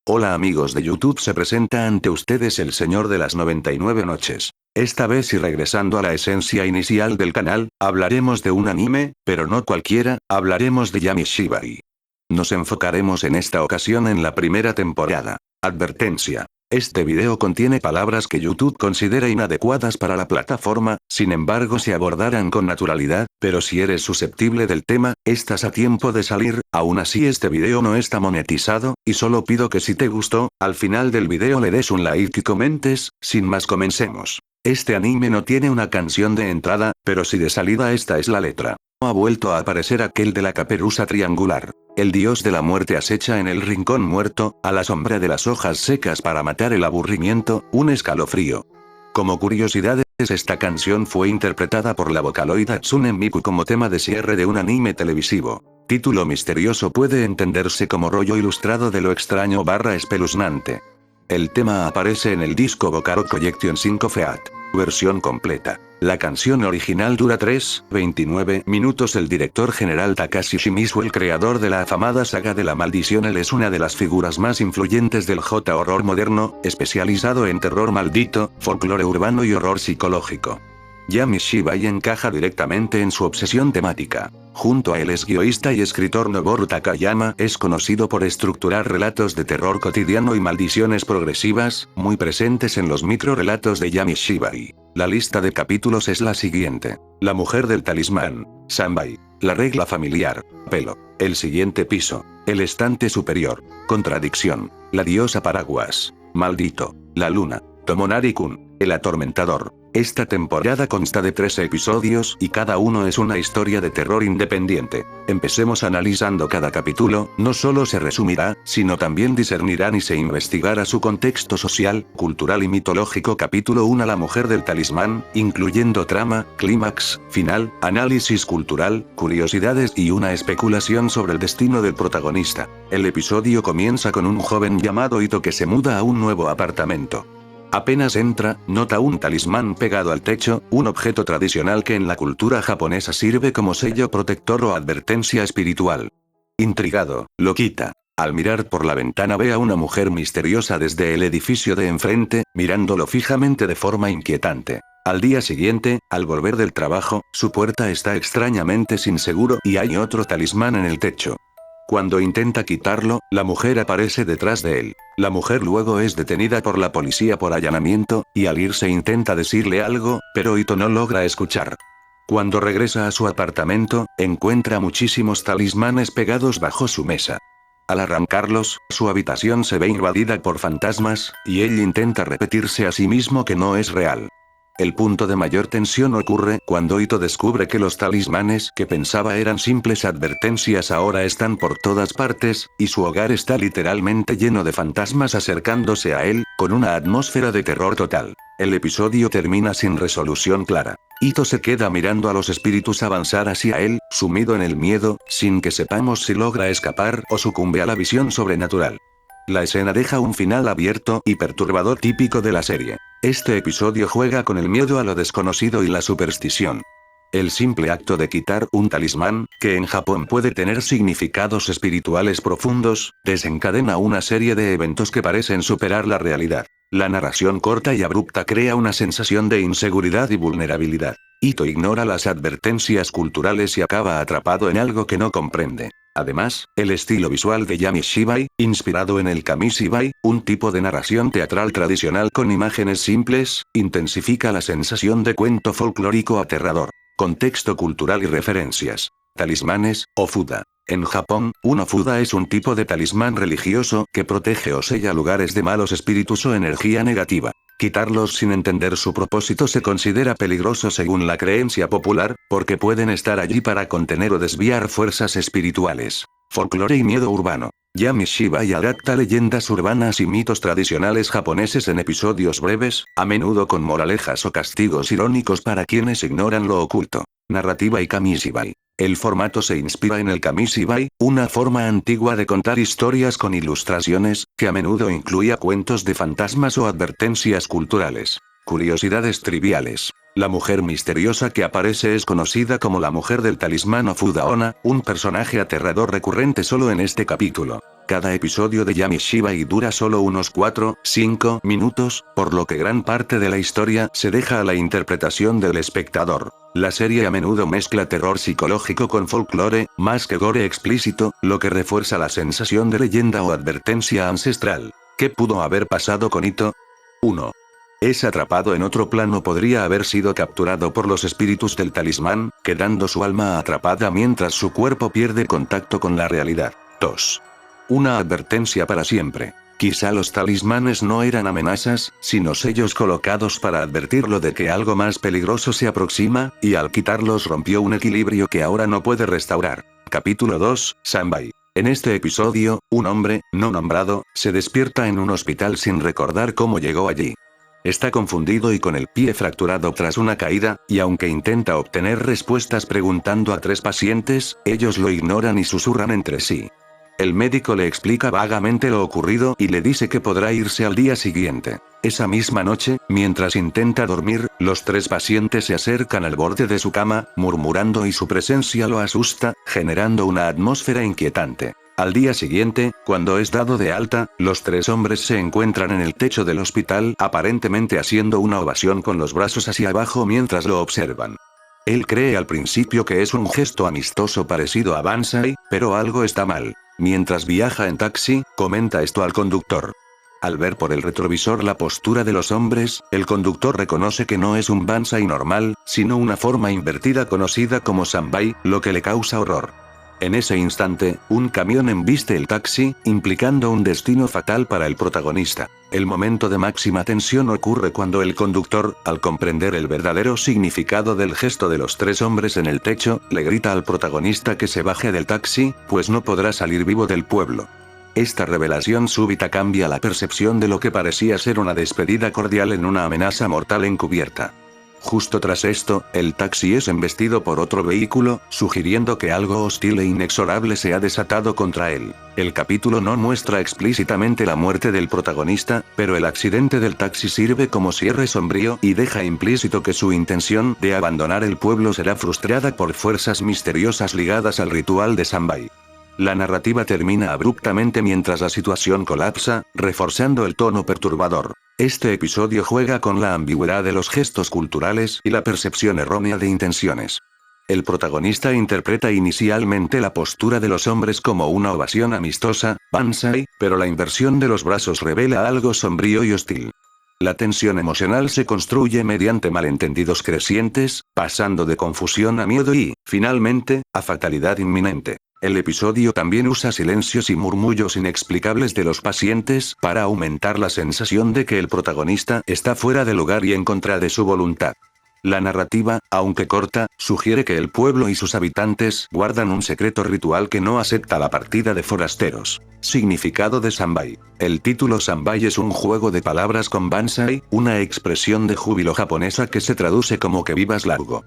Hola amigos de YouTube, se presenta ante ustedes el señor de las 99 noches. Esta vez y regresando a la esencia inicial del canal, hablaremos de un anime, pero no cualquiera, hablaremos de Yami Shibai. Nos enfocaremos en esta ocasión en la primera temporada. Advertencia. Este video contiene palabras que YouTube considera inadecuadas para la plataforma, sin embargo se abordarán con naturalidad, pero si eres susceptible del tema, estás a tiempo de salir. Aún así este video no está monetizado, y solo pido que si te gustó, al final del video le des un like y comentes. Sin más, comencemos. Este anime no tiene una canción de entrada, pero sí de salida esta es la letra. Ha vuelto a aparecer aquel de la caperuza triangular. El dios de la muerte acecha en el rincón muerto, a la sombra de las hojas secas para matar el aburrimiento, un escalofrío. Como curiosidades, esta canción fue interpretada por la Vocaloid Hatsune Miku como tema de cierre de un anime televisivo. Título misterioso puede entenderse como rollo ilustrado de lo extraño / espeluznante. El tema aparece en el disco Vocaloid Collection 5 Feat. Versión completa. La canción original dura 3:29 minutos. El director general Takashi Shimizu, el creador de la afamada saga de la maldición, él es una de las figuras más influyentes del J-horror moderno, especializado en terror maldito, folclore urbano y horror psicológico. Yami Shibai encaja directamente en su obsesión temática. Junto a él es guionista y escritor Noboru Takayama, es conocido por estructurar relatos de terror cotidiano y maldiciones progresivas, muy presentes en los microrelatos de Yami Shibai. La lista de capítulos es la siguiente: La mujer del talismán, Sanbai, la regla familiar, pelo, el siguiente piso, el estante superior, contradicción, la diosa paraguas, maldito, la luna, Tomonari-kun, el atormentador. Esta temporada consta de 13 episodios y cada uno es una historia de terror independiente. Empecemos analizando cada capítulo. No solo se resumirá, sino también discernirán y se investigará su contexto social, cultural y mitológico. Capítulo 1: La mujer del talismán, incluyendo trama, clímax, final, análisis cultural, curiosidades y una especulación sobre el destino del protagonista. El episodio comienza con un joven llamado Ito que se muda a un nuevo apartamento. Apenas entra, nota un talismán pegado al techo, un objeto tradicional que en la cultura japonesa sirve como sello protector o advertencia espiritual. Intrigado, lo quita. Al mirar por la ventana ve a una mujer misteriosa desde el edificio de enfrente, mirándolo fijamente de forma inquietante. Al día siguiente, al volver del trabajo, su puerta está extrañamente sin seguro y hay otro talismán en el techo. Cuando intenta quitarlo, la mujer aparece detrás de él. La mujer luego es detenida por la policía por allanamiento, y al irse intenta decirle algo, pero Ito no logra escuchar. Cuando regresa a su apartamento, encuentra muchísimos talismanes pegados bajo su mesa. Al arrancarlos, su habitación se ve invadida por fantasmas, y él intenta repetirse a sí mismo que no es real. El punto de mayor tensión ocurre cuando Ito descubre que los talismanes que pensaba eran simples advertencias ahora están por todas partes, y su hogar está literalmente lleno de fantasmas acercándose a él, con una atmósfera de terror total. El episodio termina sin resolución clara. Ito se queda mirando a los espíritus avanzar hacia él, sumido en el miedo, sin que sepamos si logra escapar o sucumbe a la visión sobrenatural. La escena deja un final abierto y perturbador típico de la serie. Este episodio juega con el miedo a lo desconocido y la superstición. El simple acto de quitar un talismán, que en Japón puede tener significados espirituales profundos, desencadena una serie de eventos que parecen superar la realidad. La narración corta y abrupta crea una sensación de inseguridad y vulnerabilidad. Ito ignora las advertencias culturales y acaba atrapado en algo que no comprende. Además, el estilo visual de Yami Shibai, inspirado en el Kamishibai, un tipo de narración teatral tradicional con imágenes simples, intensifica la sensación de cuento folclórico aterrador. Contexto cultural y referencias. Talismanes, Ofuda. En Japón, un Ofuda es un tipo de talismán religioso que protege o sella lugares de malos espíritus o energía negativa. Quitarlos sin entender su propósito se considera peligroso según la creencia popular, porque pueden estar allí para contener o desviar fuerzas espirituales. Folclore y miedo urbano. Yami Shibai adapta leyendas urbanas y mitos tradicionales japoneses en episodios breves, a menudo con moralejas o castigos irónicos para quienes ignoran lo oculto. Narrativa y Kamishibai. El formato se inspira en el Kamishibai, una forma antigua de contar historias con ilustraciones, que a menudo incluía cuentos de fantasmas o advertencias culturales. Curiosidades triviales. La mujer misteriosa que aparece es conocida como la mujer del talismán o Fuda Onna, un personaje aterrador recurrente solo en este capítulo. Cada episodio de Yami Shibai dura solo unos 4-5 minutos, por lo que gran parte de la historia se deja a la interpretación del espectador. La serie a menudo mezcla terror psicológico con folclore, más que gore explícito, lo que refuerza la sensación de leyenda o advertencia ancestral. ¿Qué pudo haber pasado con Ito? 1. Es atrapado en otro plano. Podría haber sido capturado por los espíritus del talismán, quedando su alma atrapada mientras su cuerpo pierde contacto con la realidad. 2. Una advertencia para siempre. Quizá los talismanes no eran amenazas, sino sellos colocados para advertirlo de que algo más peligroso se aproxima, y al quitarlos rompió un equilibrio que ahora no puede restaurar. Capítulo 2, Sanbai. En este episodio, un hombre, no nombrado, se despierta en un hospital sin recordar cómo llegó allí. Está confundido y con el pie fracturado tras una caída, y aunque intenta obtener respuestas preguntando a 3 pacientes, ellos lo ignoran y susurran entre sí. El médico le explica vagamente lo ocurrido y le dice que podrá irse al día siguiente. Esa misma noche, mientras intenta dormir, los 3 pacientes se acercan al borde de su cama, murmurando y su presencia lo asusta, generando una atmósfera inquietante. Al día siguiente, cuando es dado de alta, los 3 hombres se encuentran en el techo del hospital, aparentemente haciendo una ovación con los brazos hacia abajo mientras lo observan. Él cree al principio que es un gesto amistoso parecido a Banzai, pero algo está mal. Mientras viaja en taxi, comenta esto al conductor. Al ver por el retrovisor la postura de los hombres, el conductor reconoce que no es un Banzai normal, sino una forma invertida conocida como Sanbai, lo que le causa horror. En ese instante, un camión embiste el taxi, implicando un destino fatal para el protagonista. El momento de máxima tensión ocurre cuando el conductor, al comprender el verdadero significado del gesto de los 3 hombres en el techo, le grita al protagonista que se baje del taxi, pues no podrá salir vivo del pueblo. Esta revelación súbita cambia la percepción de lo que parecía ser una despedida cordial en una amenaza mortal encubierta. Justo tras esto, el taxi es embestido por otro vehículo, sugiriendo que algo hostil e inexorable se ha desatado contra él. El capítulo no muestra explícitamente la muerte del protagonista, pero el accidente del taxi sirve como cierre sombrío y deja implícito que su intención de abandonar el pueblo será frustrada por fuerzas misteriosas ligadas al ritual de Sanbai. La narrativa termina abruptamente mientras la situación colapsa, reforzando el tono perturbador. Este episodio juega con la ambigüedad de los gestos culturales y la percepción errónea de intenciones. El protagonista interpreta inicialmente la postura de los hombres como una ovación amistosa, Banzai, pero la inversión de los brazos revela algo sombrío y hostil. La tensión emocional se construye mediante malentendidos crecientes, pasando de confusión a miedo y, finalmente, a fatalidad inminente. El episodio también usa silencios y murmullos inexplicables de los pacientes para aumentar la sensación de que el protagonista está fuera de lugar y en contra de su voluntad. La narrativa, aunque corta, sugiere que el pueblo y sus habitantes guardan un secreto ritual que no acepta la partida de forasteros. Significado de Sanbai. El título Sanbai es un juego de palabras con Banzai, una expresión de júbilo japonesa que se traduce como que vivas largo,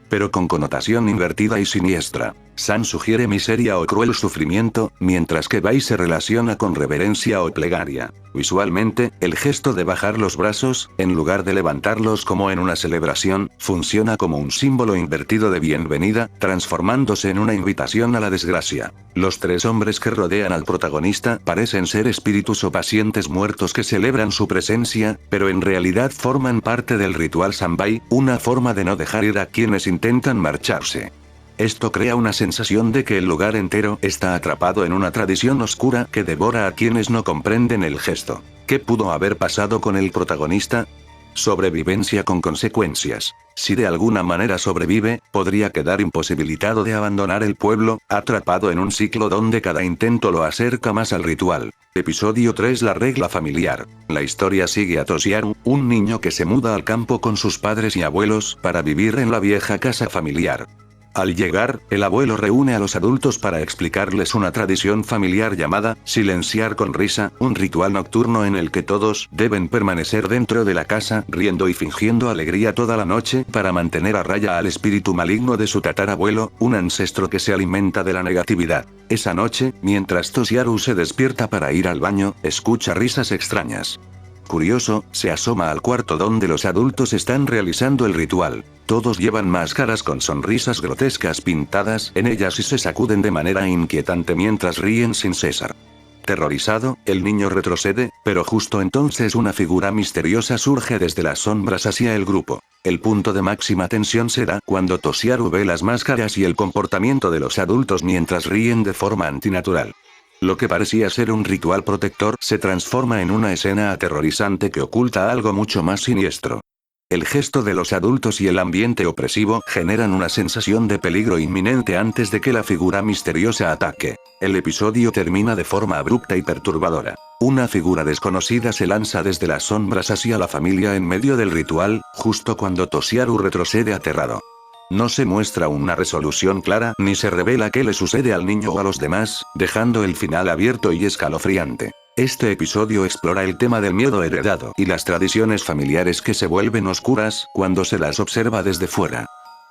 pero con connotación invertida y siniestra. San sugiere miseria o cruel sufrimiento, mientras que Bai se relaciona con reverencia o plegaria. Visualmente, el gesto de bajar los brazos, en lugar de levantarlos como en una celebración, funciona como un símbolo invertido de bienvenida, transformándose en una invitación a la desgracia. Los 3 hombres que rodean al protagonista parecen ser espíritus o pacientes muertos que celebran su presencia, pero en realidad forman parte del ritual Sanbai, una forma de no dejar ir a quienes intentan marcharse. Esto crea una sensación de que el lugar entero está atrapado en una tradición oscura que devora a quienes no comprenden el gesto. ¿Qué pudo haber pasado con el protagonista? Sobrevivencia con consecuencias. Si de alguna manera sobrevive, podría quedar imposibilitado de abandonar el pueblo, atrapado en un ciclo donde cada intento lo acerca más al ritual. Episodio 3: La regla familiar. La historia sigue a Toshiaru, un niño que se muda al campo con sus padres y abuelos para vivir en la vieja casa familiar. Al llegar, el abuelo reúne a los adultos para explicarles una tradición familiar llamada silenciar con risa, un ritual nocturno en el que todos deben permanecer dentro de la casa riendo y fingiendo alegría toda la noche para mantener a raya al espíritu maligno de su tatarabuelo, un ancestro que se alimenta de la negatividad. Esa noche, mientras Toshiaru se despierta para ir al baño, escucha risas extrañas. Curioso, se asoma al cuarto donde los adultos están realizando el ritual. Todos llevan máscaras con sonrisas grotescas pintadas en ellas y se sacuden de manera inquietante mientras ríen sin cesar. Aterrorizado, el niño retrocede, pero justo entonces una figura misteriosa surge desde las sombras hacia el grupo. El punto de máxima tensión se da cuando Toshiaru ve las máscaras y el comportamiento de los adultos mientras ríen de forma antinatural. Lo que parecía ser un ritual protector se transforma en una escena aterrorizante que oculta algo mucho más siniestro. El gesto de los adultos y el ambiente opresivo generan una sensación de peligro inminente antes de que la figura misteriosa ataque. El episodio termina de forma abrupta y perturbadora. Una figura desconocida se lanza desde las sombras hacia la familia en medio del ritual, justo cuando Toshiaru retrocede aterrado. No se muestra una resolución clara ni se revela qué le sucede al niño o a los demás, dejando el final abierto y escalofriante. Este episodio explora el tema del miedo heredado y las tradiciones familiares que se vuelven oscuras cuando se las observa desde fuera.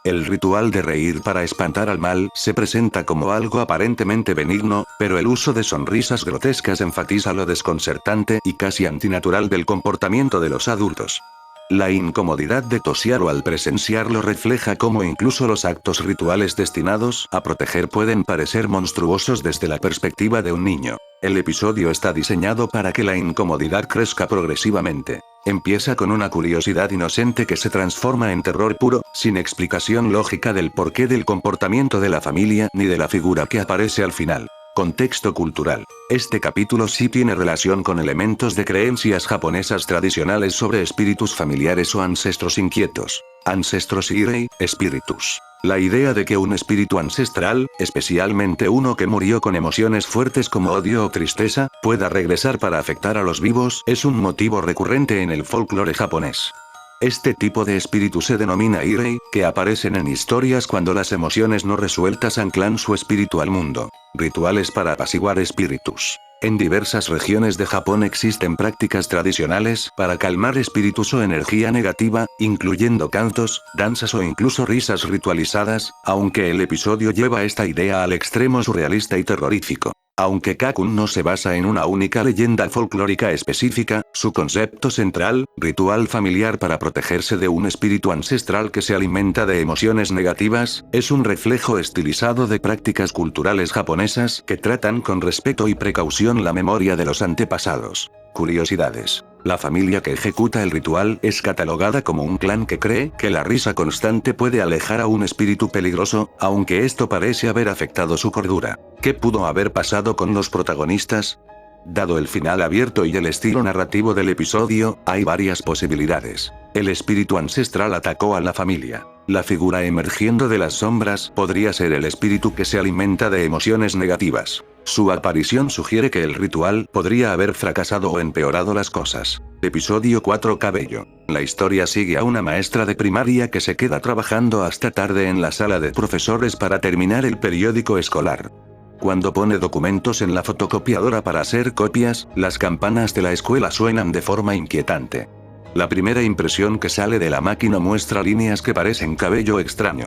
El ritual de reír para espantar al mal se presenta como algo aparentemente benigno, pero el uso de sonrisas grotescas enfatiza lo desconcertante y casi antinatural del comportamiento de los adultos. La incomodidad de Toshiaru al presenciarlo refleja cómo incluso los actos rituales destinados a proteger pueden parecer monstruosos desde la perspectiva de un niño. El episodio está diseñado para que la incomodidad crezca progresivamente. Empieza con una curiosidad inocente que se transforma en terror puro, sin explicación lógica del porqué del comportamiento de la familia ni de la figura que aparece al final. Contexto cultural. Este capítulo sí tiene relación con elementos de creencias japonesas tradicionales sobre espíritus familiares o ancestros inquietos. Ancestros Irei, espíritus. La idea de que un espíritu ancestral, especialmente uno que murió con emociones fuertes como odio o tristeza, pueda regresar para afectar a los vivos es un motivo recurrente en el folclore japonés. Este tipo de espíritu se denomina Irei, que aparecen en historias cuando las emociones no resueltas anclan su espíritu al mundo. Rituales para apaciguar espíritus. En diversas regiones de Japón existen prácticas tradicionales para calmar espíritus o energía negativa, incluyendo cantos, danzas o incluso risas ritualizadas, aunque el episodio lleva esta idea al extremo surrealista y terrorífico. Aunque Kakun no se basa en una única leyenda folclórica específica, su concepto central, ritual familiar para protegerse de un espíritu ancestral que se alimenta de emociones negativas, es un reflejo estilizado de prácticas culturales japonesas que tratan con respeto y precaución la memoria de los antepasados. Curiosidades. La familia que ejecuta el ritual es catalogada como un clan que cree que la risa constante puede alejar a un espíritu peligroso, aunque esto parece haber afectado su cordura. ¿Qué pudo haber pasado con los protagonistas? Dado el final abierto y el estilo narrativo del episodio, hay varias posibilidades. El espíritu ancestral atacó a la familia. La figura emergiendo de las sombras podría ser el espíritu que se alimenta de emociones negativas. Su aparición sugiere que el ritual podría haber fracasado o empeorado las cosas. Episodio 4 Cabello. La historia sigue a una maestra de primaria que se queda trabajando hasta tarde en la sala de profesores para terminar el periódico escolar. Cuando pone documentos en la fotocopiadora para hacer copias, las campanas de la escuela suenan de forma inquietante. La primera impresión que sale de la máquina muestra líneas que parecen cabello extraño.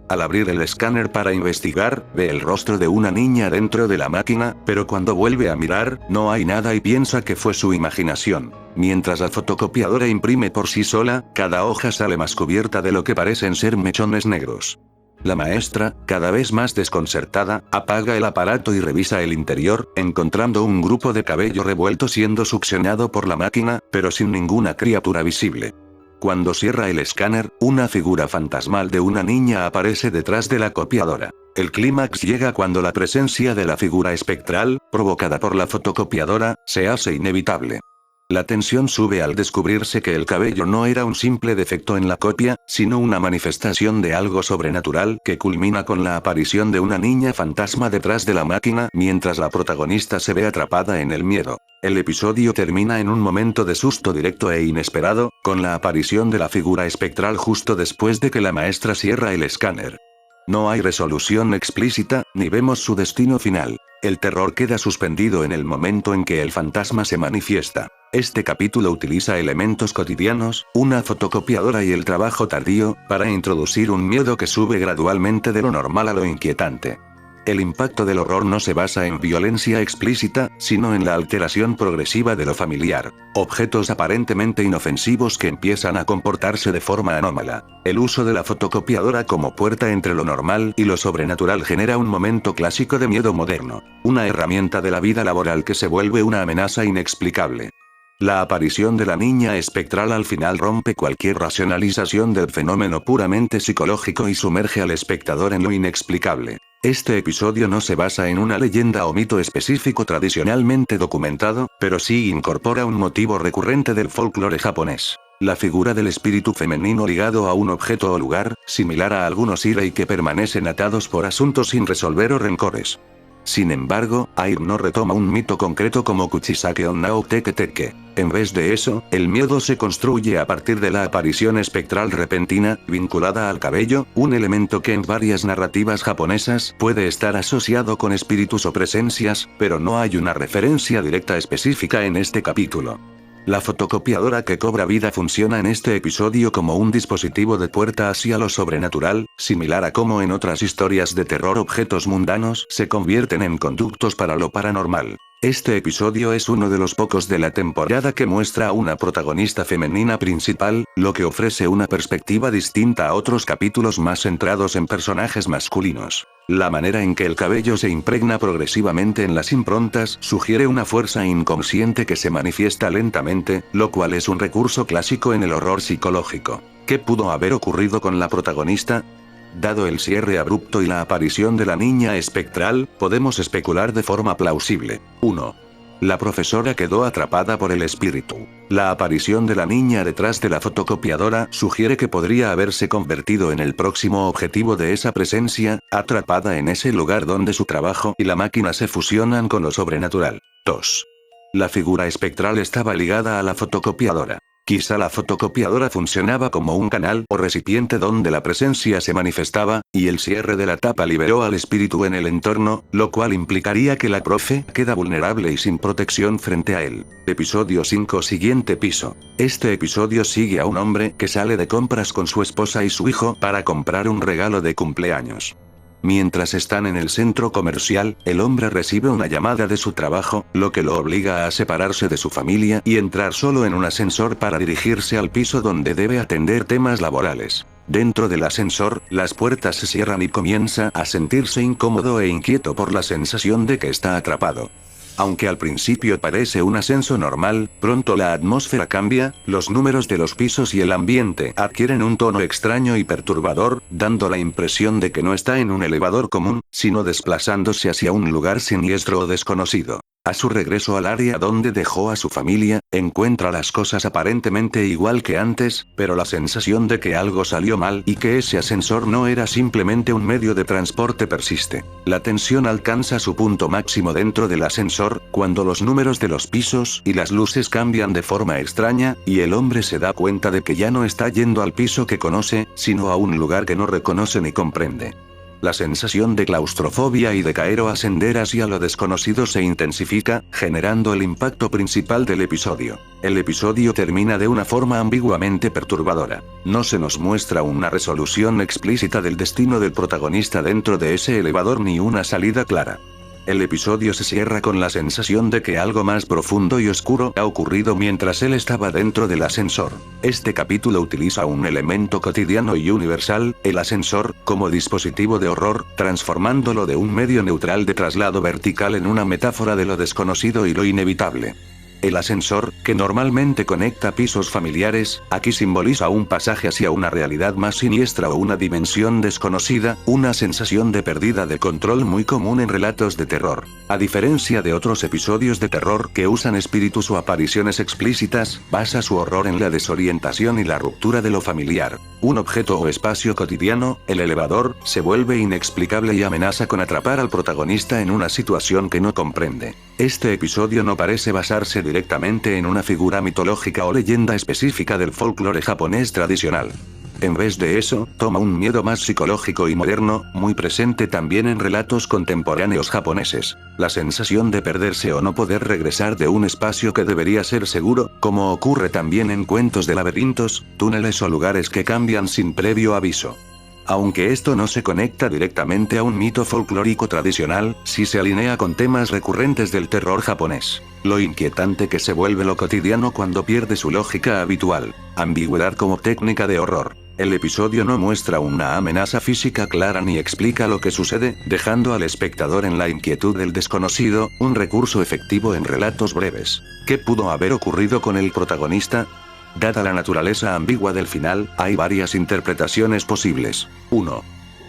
Al abrir el escáner para investigar, ve el rostro de una niña dentro de la máquina, pero cuando vuelve a mirar, no hay nada y piensa que fue su imaginación. Mientras la fotocopiadora imprime por sí sola, cada hoja sale más cubierta de lo que parecen ser mechones negros. La maestra, cada vez más desconcertada, apaga el aparato y revisa el interior, encontrando un grupo de cabello revuelto siendo succionado por la máquina, pero sin ninguna criatura visible. Cuando cierra el escáner, una figura fantasmal de una niña aparece detrás de la copiadora. El clímax llega cuando la presencia de la figura espectral, provocada por la fotocopiadora, se hace inevitable. La tensión sube al descubrirse que el cabello no era un simple defecto en la copia, sino una manifestación de algo sobrenatural que culmina con la aparición de una niña fantasma detrás de la máquina mientras la protagonista se ve atrapada en el miedo. El episodio termina en un momento de susto directo e inesperado, con la aparición de la figura espectral justo después de que la maestra cierra el escáner. No hay resolución explícita, ni vemos su destino final. El terror queda suspendido en el momento en que el fantasma se manifiesta. Este capítulo utiliza elementos cotidianos, una fotocopiadora y el trabajo tardío, para introducir un miedo que sube gradualmente de lo normal a lo inquietante. El impacto del horror no se basa en violencia explícita, sino en la alteración progresiva de lo familiar. Objetos aparentemente inofensivos que empiezan a comportarse de forma anómala. El uso de la fotocopiadora como puerta entre lo normal y lo sobrenatural genera un momento clásico de miedo moderno. Una herramienta de la vida laboral que se vuelve una amenaza inexplicable. La aparición de la niña espectral al final rompe cualquier racionalización del fenómeno puramente psicológico y sumerge al espectador en lo inexplicable. Este episodio no se basa en una leyenda o mito específico tradicionalmente documentado, pero sí incorpora un motivo recurrente del folclore japonés. La figura del espíritu femenino ligado a un objeto o lugar, similar a algunos irei que permanecen atados por asuntos sin resolver o rencores. Sin embargo, Air no retoma un mito concreto como Kuchisake Onna o Teke Teke. En vez de eso, el miedo se construye a partir de la aparición espectral repentina, vinculada al cabello, un elemento que en varias narrativas japonesas puede estar asociado con espíritus o presencias, pero no hay una referencia directa específica en este capítulo. La fotocopiadora que cobra vida funciona en este episodio como un dispositivo de puerta hacia lo sobrenatural, similar a cómo en otras historias de terror objetos mundanos se convierten en conductos para lo paranormal. Este episodio es uno de los pocos de la temporada que muestra a una protagonista femenina principal, lo que ofrece una perspectiva distinta a otros capítulos más centrados en personajes masculinos. La manera en que el cabello se impregna progresivamente en las improntas sugiere una fuerza inconsciente que se manifiesta lentamente, lo cual es un recurso clásico en el horror psicológico. ¿Qué pudo haber ocurrido con la protagonista? Dado el cierre abrupto y la aparición de la niña espectral, podemos especular de forma plausible. 1. La profesora quedó atrapada por el espíritu. La aparición de la niña detrás de la fotocopiadora sugiere que podría haberse convertido en el próximo objetivo de esa presencia, atrapada en ese lugar donde su trabajo y la máquina se fusionan con lo sobrenatural. 2. La figura espectral estaba ligada a la fotocopiadora. Quizá la fotocopiadora funcionaba como un canal o recipiente donde la presencia se manifestaba, y el cierre de la tapa liberó al espíritu en el entorno, lo cual implicaría que la profe queda vulnerable y sin protección frente a él. Episodio 5. Siguiente piso. Este episodio sigue a un hombre que sale de compras con su esposa y su hijo para comprar un regalo de cumpleaños. Mientras están en el centro comercial, el hombre recibe una llamada de su trabajo, lo que lo obliga a separarse de su familia y entrar solo en un ascensor para dirigirse al piso donde debe atender temas laborales. Dentro del ascensor, las puertas se cierran y comienza a sentirse incómodo e inquieto por la sensación de que está atrapado. Aunque al principio parece un ascenso normal, pronto la atmósfera cambia, los números de los pisos y el ambiente adquieren un tono extraño y perturbador, dando la impresión de que no está en un elevador común, sino desplazándose hacia un lugar siniestro o desconocido. A su regreso al área donde dejó a su familia, encuentra las cosas aparentemente igual que antes, pero la sensación de que algo salió mal y que ese ascensor no era simplemente un medio de transporte persiste. La tensión alcanza su punto máximo dentro del ascensor, cuando los números de los pisos y las luces cambian de forma extraña, y el hombre se da cuenta de que ya no está yendo al piso que conoce, sino a un lugar que no reconoce ni comprende. La sensación de claustrofobia y de caer o ascender hacia lo desconocido se intensifica, generando el impacto principal del episodio. El episodio termina de una forma ambiguamente perturbadora. No se nos muestra una resolución explícita del destino del protagonista dentro de ese elevador ni una salida clara. El episodio se cierra con la sensación de que algo más profundo y oscuro ha ocurrido mientras él estaba dentro del ascensor. Este capítulo utiliza un elemento cotidiano y universal, el ascensor, como dispositivo de horror, transformándolo de un medio neutral de traslado vertical en una metáfora de lo desconocido y lo inevitable. El ascensor, que normalmente conecta pisos familiares, aquí simboliza un pasaje hacia una realidad más siniestra o una dimensión desconocida, una sensación de pérdida de control muy común en relatos de terror. A diferencia de otros episodios de terror que usan espíritus o apariciones explícitas, basa su horror en la desorientación y la ruptura de lo familiar. Un objeto o espacio cotidiano, el elevador, se vuelve inexplicable y amenaza con atrapar al protagonista en una situación que no comprende. Este episodio no parece basarse directamente en una figura mitológica o leyenda específica del folclore japonés tradicional. En vez de eso, toma un miedo más psicológico y moderno, muy presente también en relatos contemporáneos japoneses. La sensación de perderse o no poder regresar de un espacio que debería ser seguro, como ocurre también en cuentos de laberintos, túneles o lugares que cambian sin previo aviso. Aunque esto no se conecta directamente a un mito folclórico tradicional, sí se alinea con temas recurrentes del terror japonés. Lo inquietante que se vuelve lo cotidiano cuando pierde su lógica habitual. Ambigüedad como técnica de horror. El episodio no muestra una amenaza física clara ni explica lo que sucede, dejando al espectador en la inquietud del desconocido, un recurso efectivo en relatos breves. ¿Qué pudo haber ocurrido con el protagonista? Dada la naturaleza ambigua del final, hay varias interpretaciones posibles. 1.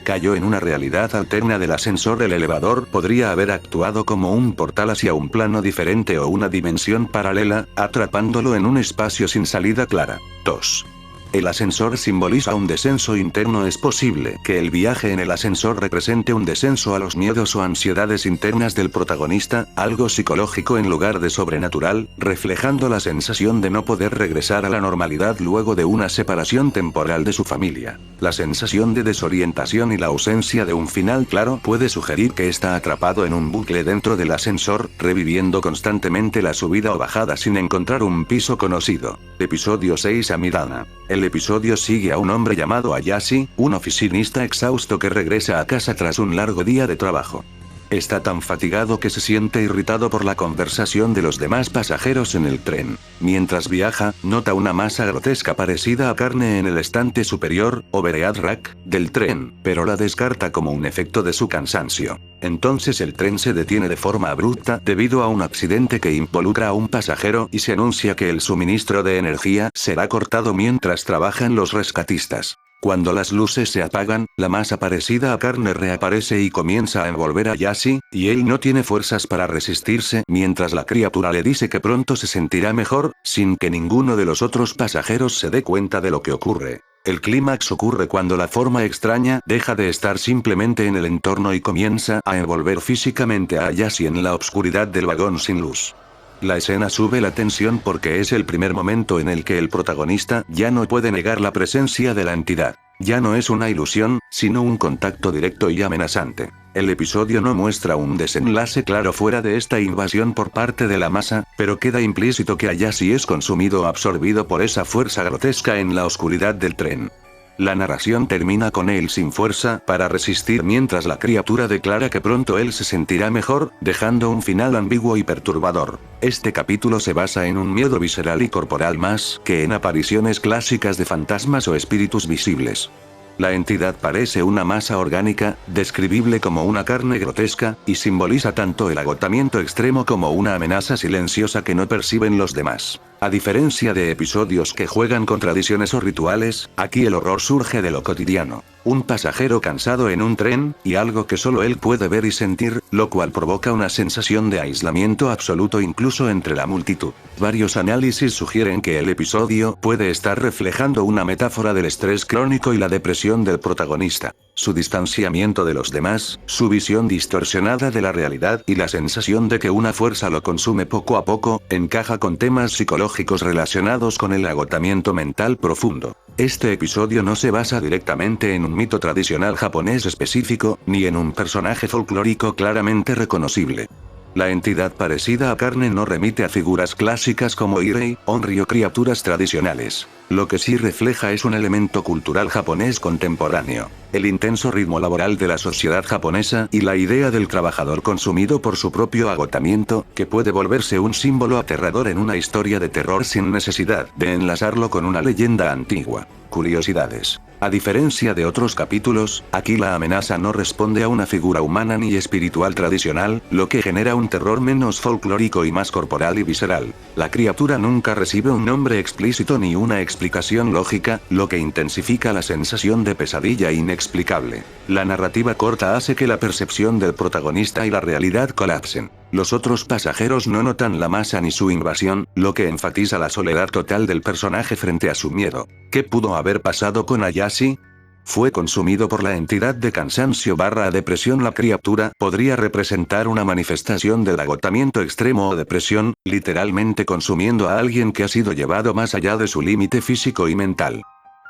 Cayó en una realidad alterna del ascensor. El elevador podría haber actuado como un portal hacia un plano diferente o una dimensión paralela, atrapándolo en un espacio sin salida clara. 2. El ascensor simboliza un descenso interno. Es posible que el viaje en el ascensor represente un descenso a los miedos o ansiedades internas del protagonista, algo psicológico en lugar de sobrenatural, reflejando la sensación de no poder regresar a la normalidad luego de una separación temporal de su familia. La sensación de desorientación y la ausencia de un final claro puede sugerir que está atrapado en un bucle dentro del ascensor, reviviendo constantemente la subida o bajada sin encontrar un piso conocido. Episodio 6. Amidana. El episodio sigue a un hombre llamado Hayashi, un oficinista exhausto que regresa a casa tras un largo día de trabajo. Está tan fatigado que se siente irritado por la conversación de los demás pasajeros en el tren. Mientras viaja, nota una masa grotesca parecida a carne en el estante superior, overhead rack, del tren, pero la descarta como un efecto de su cansancio. Entonces el tren se detiene de forma abrupta debido a un accidente que involucra a un pasajero y se anuncia que el suministro de energía será cortado mientras trabajan los rescatistas. Cuando las luces se apagan, la masa parecida a carne reaparece y comienza a envolver a Hayashi, y él no tiene fuerzas para resistirse mientras la criatura le dice que pronto se sentirá mejor, sin que ninguno de los otros pasajeros se dé cuenta de lo que ocurre. El clímax ocurre cuando la forma extraña deja de estar simplemente en el entorno y comienza a envolver físicamente a Hayashi en la oscuridad del vagón sin luz. La escena sube la tensión porque es el primer momento en el que el protagonista ya no puede negar la presencia de la entidad. Ya no es una ilusión, sino un contacto directo y amenazante. El episodio no muestra un desenlace claro fuera de esta invasión por parte de la masa, pero queda implícito que Hayashi es consumido o absorbido por esa fuerza grotesca en la oscuridad del tren. La narración termina con él sin fuerza para resistir mientras la criatura declara que pronto él se sentirá mejor, dejando un final ambiguo y perturbador. Este capítulo se basa en un miedo visceral y corporal más que en apariciones clásicas de fantasmas o espíritus visibles. La entidad parece una masa orgánica, describible como una carne grotesca, y simboliza tanto el agotamiento extremo como una amenaza silenciosa que no perciben los demás. A diferencia de episodios que juegan con tradiciones o rituales, aquí el horror surge de lo cotidiano. Un pasajero cansado en un tren, y algo que solo él puede ver y sentir, lo cual provoca una sensación de aislamiento absoluto incluso entre la multitud. Varios análisis sugieren que el episodio puede estar reflejando una metáfora del estrés crónico y la depresión del protagonista. Su distanciamiento de los demás, su visión distorsionada de la realidad y la sensación de que una fuerza lo consume poco a poco, encaja con temas psicológicos relacionados con el agotamiento mental profundo. Este episodio no se basa directamente en un mito tradicional japonés específico, ni en un personaje folclórico claramente reconocible. La entidad parecida a carne no remite a figuras clásicas como Irei, Onryo o criaturas tradicionales. Lo que sí refleja es un elemento cultural japonés contemporáneo. El intenso ritmo laboral de la sociedad japonesa y la idea del trabajador consumido por su propio agotamiento, que puede volverse un símbolo aterrador en una historia de terror sin necesidad de enlazarlo con una leyenda antigua. Curiosidades. A diferencia de otros capítulos, aquí la amenaza no responde a una figura humana ni espiritual tradicional, lo que genera un terror menos folclórico y más corporal y visceral. La criatura nunca recibe un nombre explícito ni una explicación lógica, lo que intensifica la sensación de pesadilla inexplicable. La narrativa corta hace que la percepción del protagonista y la realidad colapsen. Los otros pasajeros no notan la masa ni su invasión, lo que enfatiza la soledad total del personaje frente a su miedo. ¿Qué pudo haber pasado con Hayashi? Fue consumido por la entidad de cansancio/depresión. La criatura podría representar una manifestación del agotamiento extremo o depresión, literalmente consumiendo a alguien que ha sido llevado más allá de su límite físico y mental.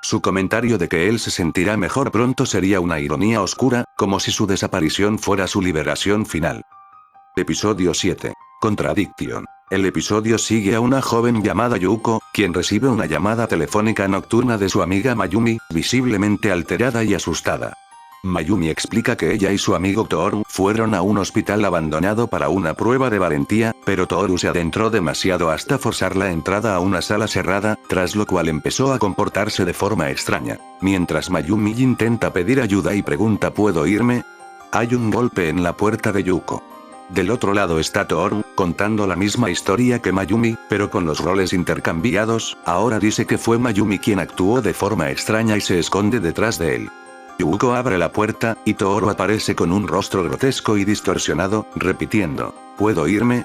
Su comentario de que él se sentirá mejor pronto sería una ironía oscura, como si su desaparición fuera su liberación final. Episodio 7. Contradiction. El episodio sigue a una joven llamada Yuko, quien recibe una llamada telefónica nocturna de su amiga Mayumi, visiblemente alterada y asustada. Mayumi explica que ella y su amigo Toru fueron a un hospital abandonado para una prueba de valentía, pero Toru se adentró demasiado hasta forzar la entrada a una sala cerrada, tras lo cual empezó a comportarse de forma extraña. Mientras Mayumi intenta pedir ayuda y pregunta ¿puedo irme? Hay un golpe en la puerta de Yuko. Del otro lado está Toru, contando la misma historia que Mayumi, pero con los roles intercambiados. Ahora dice que fue Mayumi quien actuó de forma extraña y se esconde detrás de él. Yuko abre la puerta, y Toru aparece con un rostro grotesco y distorsionado, repitiendo, ¿puedo irme?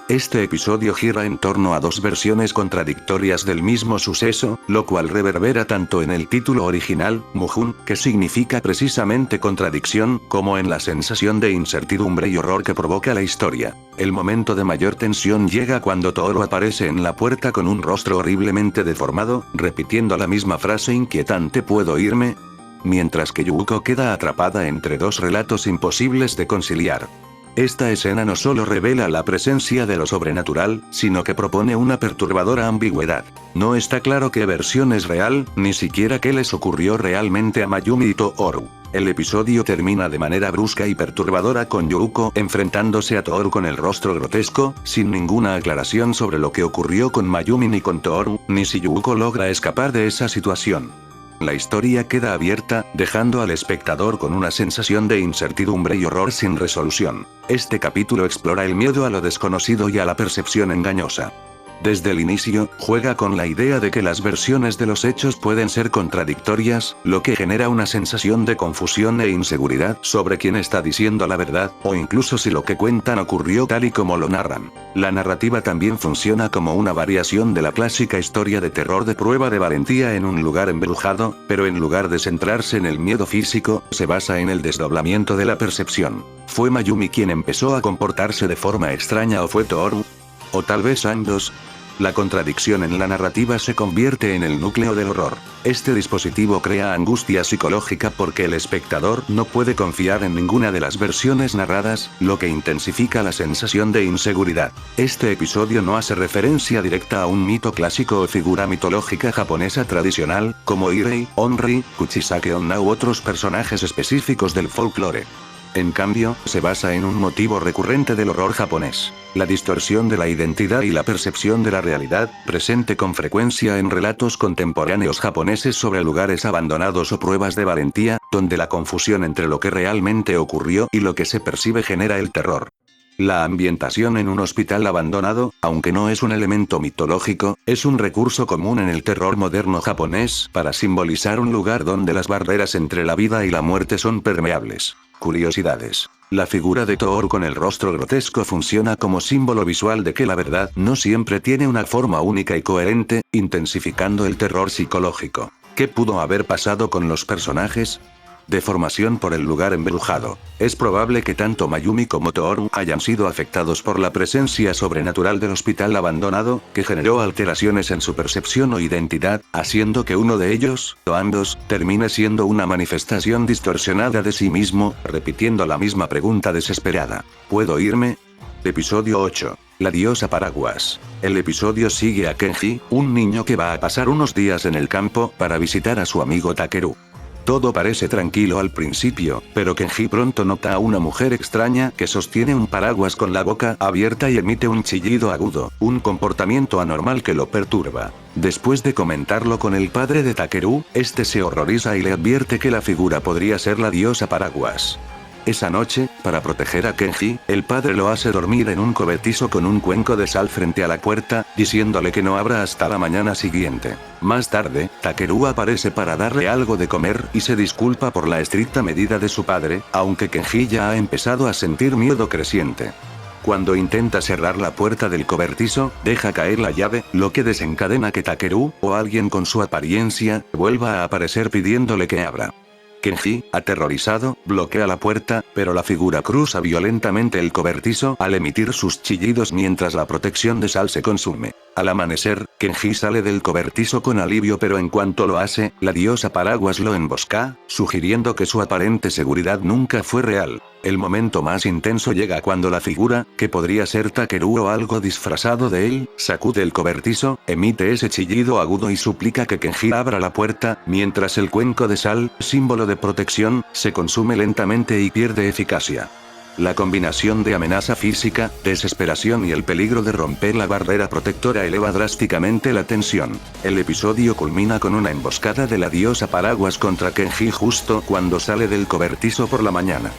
Este episodio gira en torno a dos versiones contradictorias del mismo suceso, lo cual reverbera tanto en el título original, Mujun, que significa precisamente contradicción, como en la sensación de incertidumbre y horror que provoca la historia. El momento de mayor tensión llega cuando Toru aparece en la puerta con un rostro horriblemente deformado, repitiendo la misma frase inquietante ¿puedo irme? Mientras que Yuko queda atrapada entre dos relatos imposibles de conciliar. Esta escena no solo revela la presencia de lo sobrenatural, sino que propone una perturbadora ambigüedad. No está claro qué versión es real, ni siquiera qué les ocurrió realmente a Mayumi y Toru. El episodio termina de manera brusca y perturbadora con Yuko enfrentándose a Toru con el rostro grotesco, sin ninguna aclaración sobre lo que ocurrió con Mayumi ni con Toru, ni si Yuko logra escapar de esa situación. La historia queda abierta, dejando al espectador con una sensación de incertidumbre y horror sin resolución. Este capítulo explora el miedo a lo desconocido y a la percepción engañosa. Desde el inicio, juega con la idea de que las versiones de los hechos pueden ser contradictorias, lo que genera una sensación de confusión e inseguridad sobre quién está diciendo la verdad, o incluso si lo que cuentan ocurrió tal y como lo narran. La narrativa también funciona como una variación de la clásica historia de terror de prueba de valentía en un lugar embrujado, pero en lugar de centrarse en el miedo físico, se basa en el desdoblamiento de la percepción. ¿Fue Mayumi quien empezó a comportarse de forma extraña o fue Toru? O tal vez ambos. La contradicción en la narrativa se convierte en el núcleo del horror. Este dispositivo crea angustia psicológica porque el espectador no puede confiar en ninguna de las versiones narradas, lo que intensifica la sensación de inseguridad. Este episodio no hace referencia directa a un mito clásico o figura mitológica japonesa tradicional, como Irei, Onri, Kuchisake Onna u otros personajes específicos del folclore. En cambio, se basa en un motivo recurrente del horror japonés: la distorsión de la identidad y la percepción de la realidad, presente con frecuencia en relatos contemporáneos japoneses sobre lugares abandonados o pruebas de valentía, donde la confusión entre lo que realmente ocurrió y lo que se percibe genera el terror. La ambientación en un hospital abandonado, aunque no es un elemento mitológico, es un recurso común en el terror moderno japonés para simbolizar un lugar donde las barreras entre la vida y la muerte son permeables. Curiosidades. La figura de Toru con el rostro grotesco funciona como símbolo visual de que la verdad no siempre tiene una forma única y coherente, intensificando el terror psicológico. ¿Qué pudo haber pasado con los personajes? Deformación por el lugar embrujado. Es probable que tanto Mayumi como Toru hayan sido afectados por la presencia sobrenatural del hospital abandonado, que generó alteraciones en su percepción o identidad, haciendo que uno de ellos, o ambos, termine siendo una manifestación distorsionada de sí mismo, repitiendo la misma pregunta desesperada. ¿Puedo irme? Episodio 8. La diosa paraguas. El episodio sigue a Kenji, un niño que va a pasar unos días en el campo para visitar a su amigo Takeru. Todo parece tranquilo al principio, pero Kenji pronto nota a una mujer extraña que sostiene un paraguas con la boca abierta y emite un chillido agudo, un comportamiento anormal que lo perturba. Después de comentarlo con el padre de Takeru, este se horroriza y le advierte que la figura podría ser la diosa paraguas. Esa noche, para proteger a Kenji, el padre lo hace dormir en un cobertizo con un cuenco de sal frente a la puerta, diciéndole que no abra hasta la mañana siguiente. Más tarde, Takeru aparece para darle algo de comer y se disculpa por la estricta medida de su padre, aunque Kenji ya ha empezado a sentir miedo creciente. Cuando intenta cerrar la puerta del cobertizo, deja caer la llave, lo que desencadena que Takeru, o alguien con su apariencia, vuelva a aparecer pidiéndole que abra. Kenji, aterrorizado, bloquea la puerta, pero la figura cruza violentamente el cobertizo al emitir sus chillidos mientras la protección de sal se consume. Al amanecer, Kenji sale del cobertizo con alivio, pero en cuanto lo hace, la diosa paraguas lo embosca, sugiriendo que su aparente seguridad nunca fue real. El momento más intenso llega cuando la figura, que podría ser Takeru o algo disfrazado de él, sacude el cobertizo, emite ese chillido agudo y suplica que Kenji abra la puerta, mientras el cuenco de sal, símbolo de protección, se consume lentamente y pierde eficacia. La combinación de amenaza física, desesperación y el peligro de romper la barrera protectora eleva drásticamente la tensión. El episodio culmina con una emboscada de la diosa paraguas contra Kenji justo cuando sale del cobertizo por la mañana.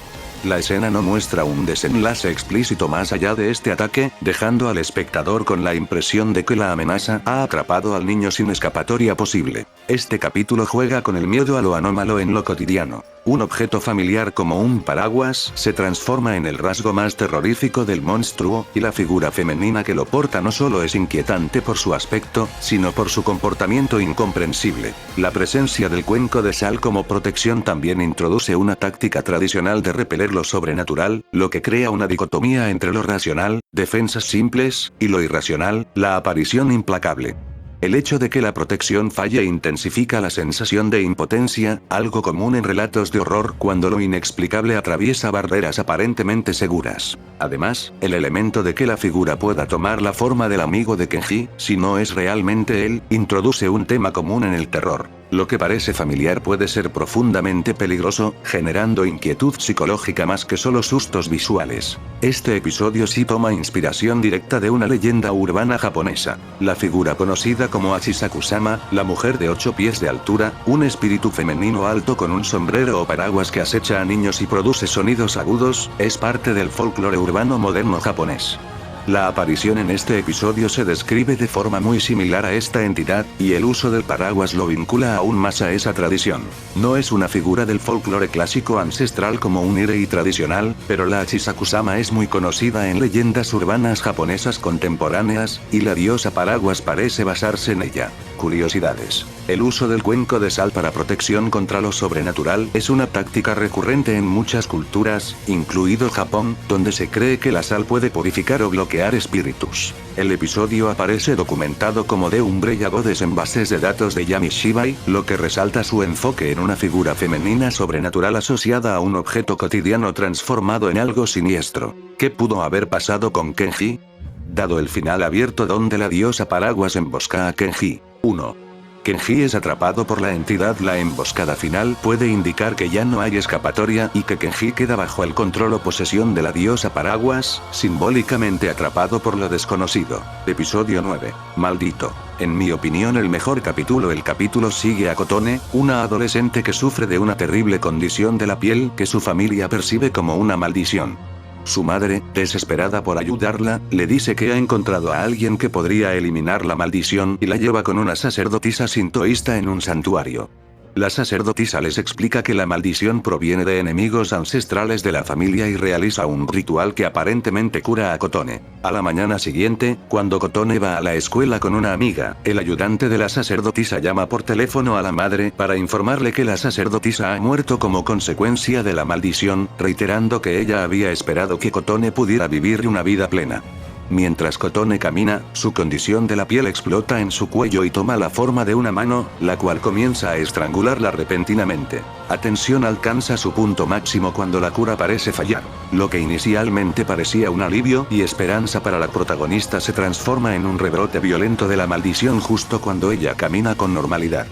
La escena no muestra un desenlace explícito más allá de este ataque, dejando al espectador con la impresión de que la amenaza ha atrapado al niño sin escapatoria posible. Este capítulo juega con el miedo a lo anómalo en lo cotidiano. Un objeto familiar como un paraguas se transforma en el rasgo más terrorífico del monstruo, y la figura femenina que lo porta no solo es inquietante por su aspecto, sino por su comportamiento incomprensible. La presencia del cuenco de sal como protección también introduce una táctica tradicional de repeler lo sobrenatural, lo que crea una dicotomía entre lo racional, defensas simples, y lo irracional, la aparición implacable. El hecho de que la protección falle intensifica la sensación de impotencia, algo común en relatos de horror cuando lo inexplicable atraviesa barreras aparentemente seguras. Además, el elemento de que la figura pueda tomar la forma del amigo de Kenji, si no es realmente él, introduce un tema común en el terror. Lo que parece familiar puede ser profundamente peligroso, generando inquietud psicológica más que solo sustos visuales. Este episodio sí toma inspiración directa de una leyenda urbana japonesa. La figura conocida como Achisakusama, la mujer de 8 pies de altura, un espíritu femenino alto con un sombrero o paraguas que acecha a niños y produce sonidos agudos, es parte del folclore urbano moderno japonés. La aparición en este episodio se describe de forma muy similar a esta entidad, y el uso del paraguas lo vincula aún más a esa tradición. No es una figura del folclore clásico ancestral como un Irei tradicional, pero la Achisakusama es muy conocida en leyendas urbanas japonesas contemporáneas, y la diosa paraguas parece basarse en ella. Curiosidades. El uso del cuenco de sal para protección contra lo sobrenatural es una táctica recurrente en muchas culturas, incluido Japón, donde se cree que la sal puede purificar o bloquear espíritus. El episodio aparece documentado como The Umbrella Goddess en bases de datos de Yamishibai, lo que resalta su enfoque en una figura femenina sobrenatural asociada a un objeto cotidiano transformado en algo siniestro. ¿Qué pudo haber pasado con Kenji? Dado el final abierto donde la diosa paraguas embosca a Kenji. 1. Kenji es atrapado por la entidad. La emboscada final puede indicar que ya no hay escapatoria y que Kenji queda bajo el control o posesión de la diosa paraguas, simbólicamente atrapado por lo desconocido. Episodio 9. Maldito. En mi opinión el mejor capítulo. El capítulo sigue a Kotone, una adolescente que sufre de una terrible condición de la piel que su familia percibe como una maldición. Su madre, desesperada por ayudarla, le dice que ha encontrado a alguien que podría eliminar la maldición y la lleva con una sacerdotisa sintoísta en un santuario. La sacerdotisa les explica que la maldición proviene de enemigos ancestrales de la familia y realiza un ritual que aparentemente cura a Kotone. A la mañana siguiente, cuando Kotone va a la escuela con una amiga, el ayudante de la sacerdotisa llama por teléfono a la madre para informarle que la sacerdotisa ha muerto como consecuencia de la maldición, reiterando que ella había esperado que Kotone pudiera vivir una vida plena. Mientras Kotone camina, su condición de la piel explota en su cuello y toma la forma de una mano, la cual comienza a estrangularla repentinamente. La tensión alcanza su punto máximo cuando la cura parece fallar. Lo que inicialmente parecía un alivio y esperanza para la protagonista se transforma en un rebrote violento de la maldición justo cuando ella camina con normalidad.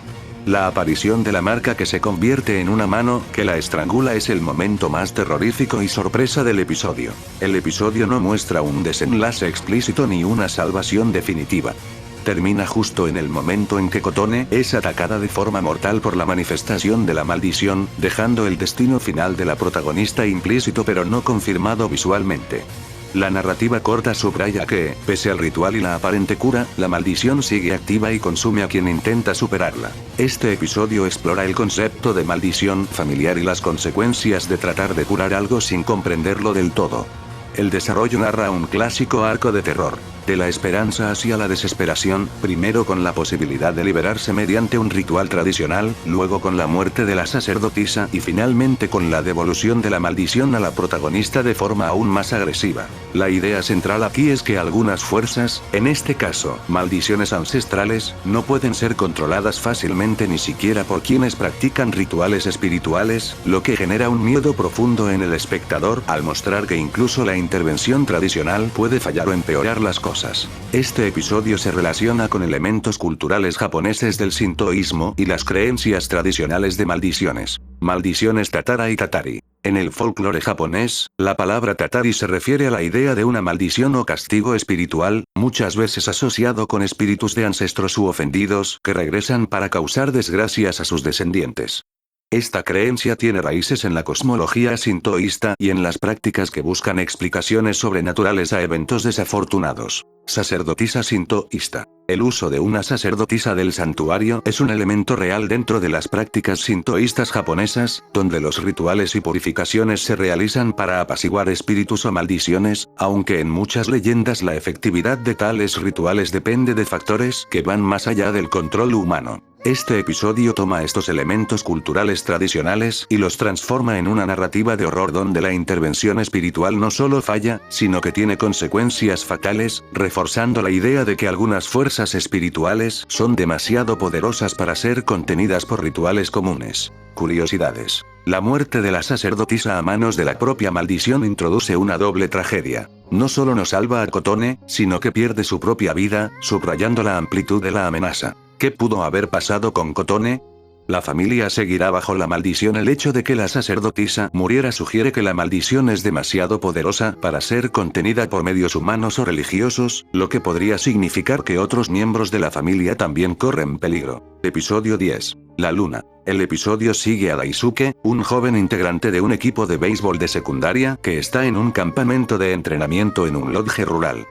La aparición de la marca que se convierte en una mano que la estrangula es el momento más terrorífico y sorpresa del episodio. El episodio no muestra un desenlace explícito ni una salvación definitiva. Termina justo en el momento en que Kotone es atacada de forma mortal por la manifestación de la maldición, dejando el destino final de la protagonista implícito pero no confirmado visualmente. La narrativa corta subraya que, pese al ritual y la aparente cura, la maldición sigue activa y consume a quien intenta superarla. Este episodio explora el concepto de maldición familiar y las consecuencias de tratar de curar algo sin comprenderlo del todo. El desarrollo narra un clásico arco de terror. de la esperanza hacia la desesperación, primero con la posibilidad de liberarse mediante un ritual tradicional, luego con la muerte de la sacerdotisa y finalmente con la devolución de la maldición a la protagonista de forma aún más agresiva. La idea central aquí es que algunas fuerzas, en este caso, maldiciones ancestrales, no pueden ser controladas fácilmente ni siquiera por quienes practican rituales espirituales, lo que genera un miedo profundo en el espectador al mostrar que incluso la intervención tradicional puede fallar o empeorar las cosas. Este episodio se relaciona con elementos culturales japoneses del sintoísmo y las creencias tradicionales de maldiciones. Maldiciones tatara y tatari. En el folclore japonés, la palabra tatari se refiere a la idea de una maldición o castigo espiritual, muchas veces asociado con espíritus de ancestros u ofendidos que regresan para causar desgracias a sus descendientes. Esta creencia tiene raíces en la cosmología sintoísta y en las prácticas que buscan explicaciones sobrenaturales a eventos desafortunados. Sacerdotisa sintoísta. El uso de una sacerdotisa del santuario es un elemento real dentro de las prácticas sintoístas japonesas, donde los rituales y purificaciones se realizan para apaciguar espíritus o maldiciones, aunque en muchas leyendas la efectividad de tales rituales depende de factores que van más allá del control humano. Este episodio toma estos elementos culturales tradicionales y los transforma en una narrativa de horror donde la intervención espiritual no solo falla, sino que tiene consecuencias fatales, reforzando la idea de que algunas fuerzas espirituales son demasiado poderosas para ser contenidas por rituales comunes. Curiosidades. La muerte de la sacerdotisa a manos de la propia maldición introduce una doble tragedia. No solo no salva a Kotone, sino que pierde su propia vida, subrayando la amplitud de la amenaza. ¿Qué pudo haber pasado con Kotone? La familia seguirá bajo la maldición. El hecho de que la sacerdotisa muriera sugiere que la maldición es demasiado poderosa para ser contenida por medios humanos o religiosos, lo que podría significar que otros miembros de la familia también corren peligro. Episodio 10. La luna. El episodio sigue a Daisuke, un joven integrante de un equipo de béisbol de secundaria que está en un campamento de entrenamiento en un lodge rural.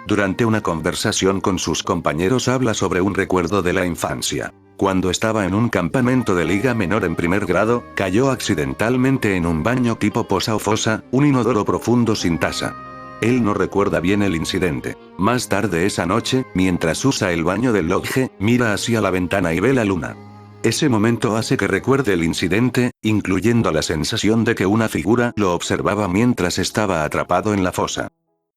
Durante una conversación con sus compañeros habla sobre un recuerdo de la infancia. Cuando estaba en un campamento de liga menor en primer grado, cayó accidentalmente en un baño tipo poza o fosa, un inodoro profundo sin taza. Él no recuerda bien el incidente. Más tarde esa noche, mientras usa el baño del lodge, mira hacia la ventana y ve la luna. Ese momento hace que recuerde el incidente, incluyendo la sensación de que una figura lo observaba mientras estaba atrapado en la fosa.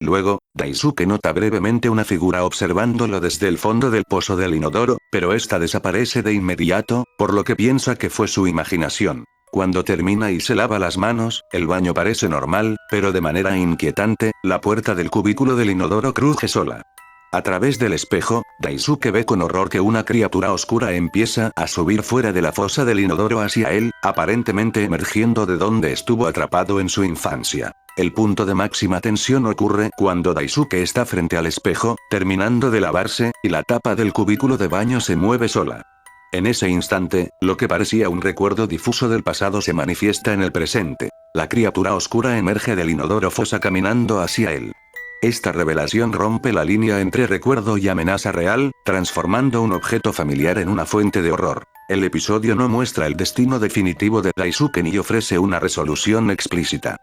Luego, Daisuke nota brevemente una figura observándolo desde el fondo del pozo del inodoro, pero esta desaparece de inmediato, por lo que piensa que fue su imaginación. Cuando termina y se lava las manos, el baño parece normal, pero de manera inquietante, la puerta del cubículo del inodoro cruje sola. A través del espejo, Daisuke ve con horror que una criatura oscura empieza a subir fuera de la fosa del inodoro hacia él, aparentemente emergiendo de donde estuvo atrapado en su infancia. El punto de máxima tensión ocurre cuando Daisuke está frente al espejo, terminando de lavarse, y la tapa del cubículo de baño se mueve sola. En ese instante, lo que parecía un recuerdo difuso del pasado se manifiesta en el presente. La criatura oscura emerge del inodoro fosa caminando hacia él. Esta revelación rompe la línea entre recuerdo y amenaza real, transformando un objeto familiar en una fuente de horror. El episodio no muestra el destino definitivo de Daisuke ni ofrece una resolución explícita.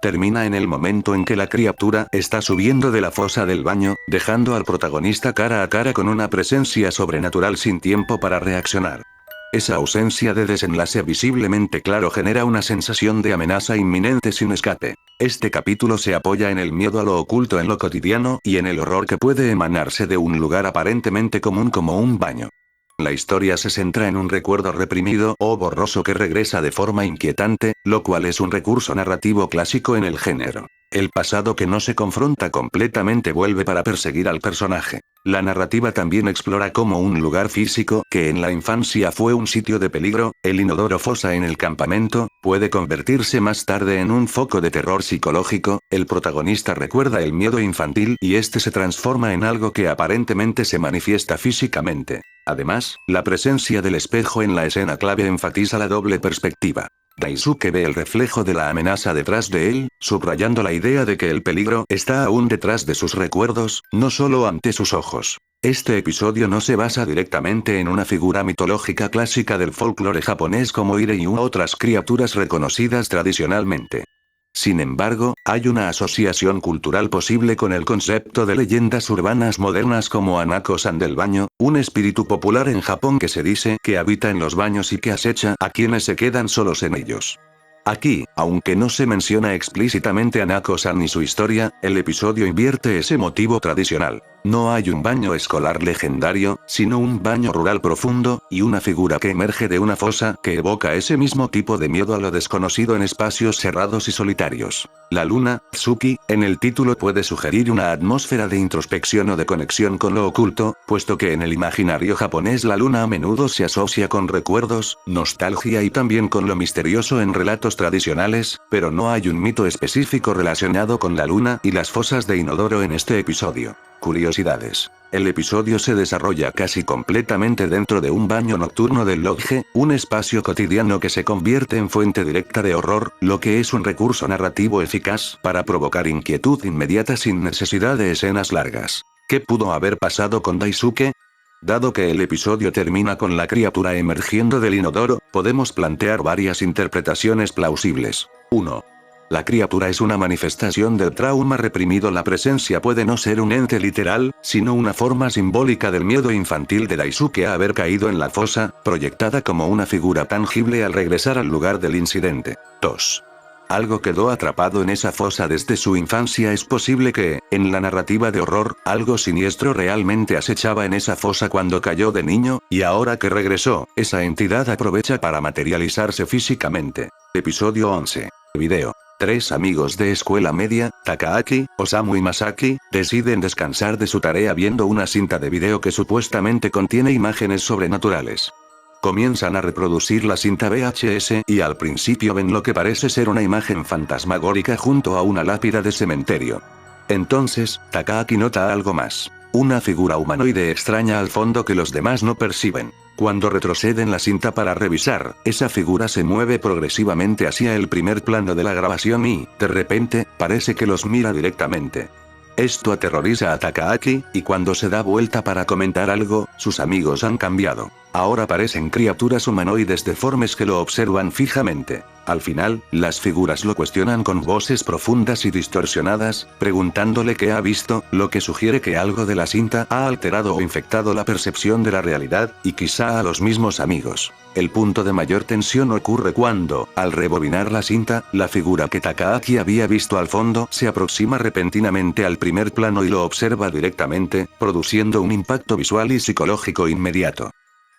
Termina en el momento en que la criatura está subiendo de la fosa del baño, dejando al protagonista cara a cara con una presencia sobrenatural sin tiempo para reaccionar. Esa ausencia de desenlace visiblemente claro genera una sensación de amenaza inminente sin escape. Este capítulo se apoya en el miedo a lo oculto en lo cotidiano y en el horror que puede emanarse de un lugar aparentemente común como un baño. La historia se centra en un recuerdo reprimido o borroso que regresa de forma inquietante, lo cual es un recurso narrativo clásico en el género. El pasado que no se confronta completamente vuelve para perseguir al personaje. La narrativa también explora cómo un lugar físico, que en la infancia fue un sitio de peligro, el inodoro fosa en el campamento, puede convertirse más tarde en un foco de terror psicológico. El protagonista recuerda el miedo infantil y este se transforma en algo que aparentemente se manifiesta físicamente. Además, la presencia del espejo en la escena clave enfatiza la doble perspectiva. Daisuke ve el reflejo de la amenaza detrás de él, subrayando la idea de que el peligro está aún detrás de sus recuerdos, no solo ante sus ojos. Este episodio no se basa directamente en una figura mitológica clásica del folclore japonés como Irei u otras criaturas reconocidas tradicionalmente. Sin embargo, hay una asociación cultural posible con el concepto de leyendas urbanas modernas como Hanako-san del baño, un espíritu popular en Japón que se dice que habita en los baños y que acecha a quienes se quedan solos en ellos. Aquí, aunque no se menciona explícitamente a Hanako-san ni su historia, el episodio invierte ese motivo tradicional. No hay un baño escolar legendario, sino un baño rural profundo, y una figura que emerge de una fosa que evoca ese mismo tipo de miedo a lo desconocido en espacios cerrados y solitarios. La luna, Tsuki, en el título puede sugerir una atmósfera de introspección o de conexión con lo oculto, puesto que en el imaginario japonés la luna a menudo se asocia con recuerdos, nostalgia y también con lo misterioso en relatos tradicionales, pero no hay un mito específico relacionado con la luna y las fosas de inodoro en este episodio. Curiosidades. El episodio se desarrolla casi completamente dentro de un baño nocturno del lodge, un espacio cotidiano que se convierte en fuente directa de horror, lo que es un recurso narrativo eficaz para provocar inquietud inmediata sin necesidad de escenas largas. ¿Qué pudo haber pasado con Daisuke? Dado que el episodio termina con la criatura emergiendo del inodoro, podemos plantear varias interpretaciones plausibles. 1. La criatura es una manifestación del trauma reprimido. La presencia puede no ser un ente literal, sino una forma simbólica del miedo infantil de Daisuke a haber caído en la fosa, proyectada como una figura tangible al regresar al lugar del incidente. 2. Algo quedó atrapado en esa fosa desde su infancia. Es posible que, en la narrativa de horror, algo siniestro realmente acechaba en esa fosa cuando cayó de niño, y ahora que regresó, esa entidad aprovecha para materializarse físicamente. Episodio 11. Video. 3 amigos de escuela media, Takaaki, Osamu y Masaki, deciden descansar de su tarea viendo una cinta de video que supuestamente contiene imágenes sobrenaturales. Comienzan a reproducir la cinta VHS y al principio ven lo que parece ser una imagen fantasmagórica junto a una lápida de cementerio. Entonces, Takaaki nota algo más. Una figura humanoide extraña al fondo que los demás no perciben. Cuando retroceden la cinta para revisar, esa figura se mueve progresivamente hacia el primer plano de la grabación y, de repente, parece que los mira directamente. Esto aterroriza a Takaaki, y cuando se da vuelta para comentar algo, sus amigos han cambiado. Ahora parecen criaturas humanoides deformes que lo observan fijamente. Al final, las figuras lo cuestionan con voces profundas y distorsionadas, preguntándole qué ha visto, lo que sugiere que algo de la cinta ha alterado o infectado la percepción de la realidad, y quizá a los mismos amigos. El punto de mayor tensión ocurre cuando, al rebobinar la cinta, la figura que Takaaki había visto al fondo se aproxima repentinamente al primer plano y lo observa directamente, produciendo un impacto visual y psicológico inmediato.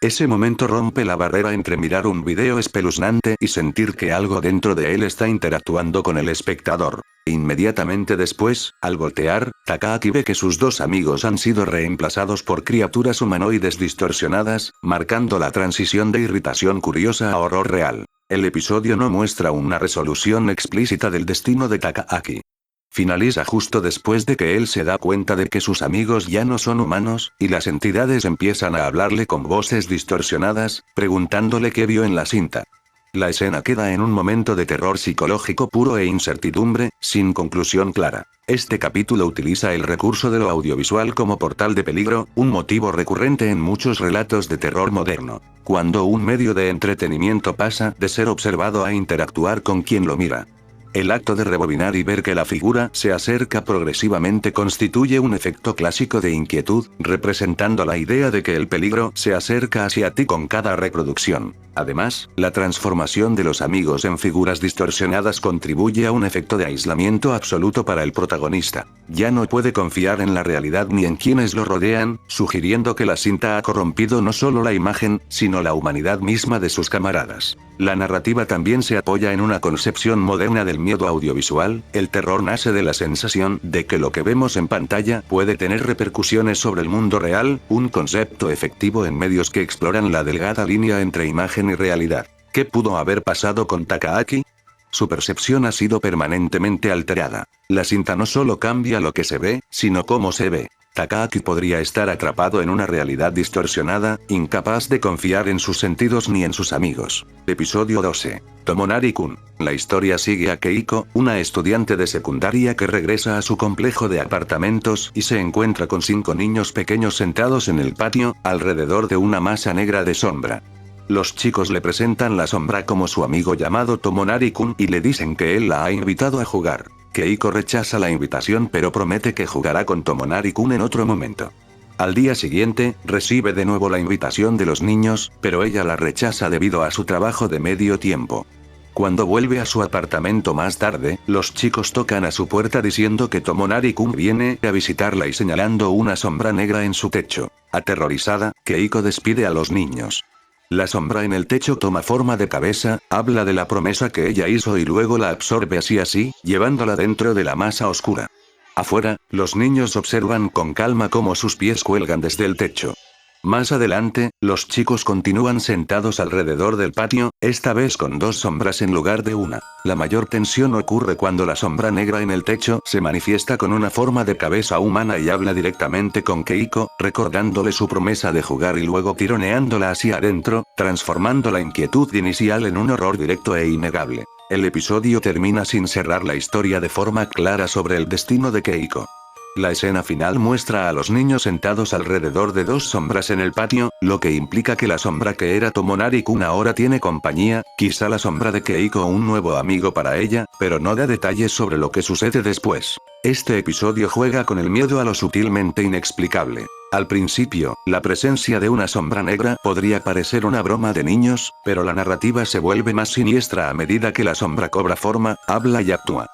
Ese momento rompe la barrera entre mirar un video espeluznante y sentir que algo dentro de él está interactuando con el espectador. Inmediatamente después, al voltear, Takaaki ve que sus dos amigos han sido reemplazados por criaturas humanoides distorsionadas, marcando la transición de irritación curiosa a horror real. El episodio no muestra una resolución explícita del destino de Takaaki. Finaliza justo después de que él se da cuenta de que sus amigos ya no son humanos, y las entidades empiezan a hablarle con voces distorsionadas, preguntándole qué vio en la cinta. La escena queda en un momento de terror psicológico puro e incertidumbre, sin conclusión clara. Este capítulo utiliza el recurso de lo audiovisual como portal de peligro, un motivo recurrente en muchos relatos de terror moderno. Cuando un medio de entretenimiento pasa de ser observado a interactuar con quien lo mira. El acto de rebobinar y ver que la figura se acerca progresivamente constituye un efecto clásico de inquietud, representando la idea de que el peligro se acerca hacia ti con cada reproducción. Además, la transformación de los amigos en figuras distorsionadas contribuye a un efecto de aislamiento absoluto para el protagonista. Ya no puede confiar en la realidad ni en quienes lo rodean, sugiriendo que la cinta ha corrompido no solo la imagen, sino la humanidad misma de sus camaradas. La narrativa también se apoya en una concepción moderna del miedo audiovisual. El terror nace de la sensación de que lo que vemos en pantalla puede tener repercusiones sobre el mundo real, un concepto efectivo en medios que exploran la delgada línea entre imagen y realidad. ¿Qué pudo haber pasado con Takaaki? Su percepción ha sido permanentemente alterada. La cinta no solo cambia lo que se ve, sino cómo se ve. Takaaki podría estar atrapado en una realidad distorsionada, incapaz de confiar en sus sentidos ni en sus amigos. Episodio 12. Tomonari-kun. La historia sigue a Keiko, una estudiante de secundaria que regresa a su complejo de apartamentos y se encuentra con 5 niños pequeños sentados en el patio, alrededor de una masa negra de sombra. Los chicos le presentan la sombra como su amigo llamado Tomonari-kun y le dicen que él la ha invitado a jugar. Keiko rechaza la invitación pero promete que jugará con Tomonari-kun en otro momento. Al día siguiente, recibe de nuevo la invitación de los niños, pero ella la rechaza debido a su trabajo de medio tiempo. Cuando vuelve a su apartamento más tarde, los chicos tocan a su puerta diciendo que Tomonari-kun viene a visitarla y señalando una sombra negra en su techo. Aterrorizada, Keiko despide a los niños. La sombra en el techo toma forma de cabeza, habla de la promesa que ella hizo y luego la absorbe así, llevándola dentro de la masa oscura. Afuera, los niños observan con calma cómo sus pies cuelgan desde el techo. Más adelante, los chicos continúan sentados alrededor del patio, esta vez con dos sombras en lugar de una. La mayor tensión ocurre cuando la sombra negra en el techo se manifiesta con una forma de cabeza humana y habla directamente con Keiko, recordándole su promesa de jugar y luego tironeándola hacia adentro, transformando la inquietud inicial en un horror directo e innegable. El episodio termina sin cerrar la historia de forma clara sobre el destino de Keiko. La escena final muestra a los niños sentados alrededor de dos sombras en el patio, lo que implica que la sombra que era Tomonari-kun ahora tiene compañía, quizá la sombra de Keiko un nuevo amigo para ella, pero no da detalles sobre lo que sucede después. Este episodio juega con el miedo a lo sutilmente inexplicable. Al principio, la presencia de una sombra negra podría parecer una broma de niños, pero la narrativa se vuelve más siniestra a medida que la sombra cobra forma, habla y actúa.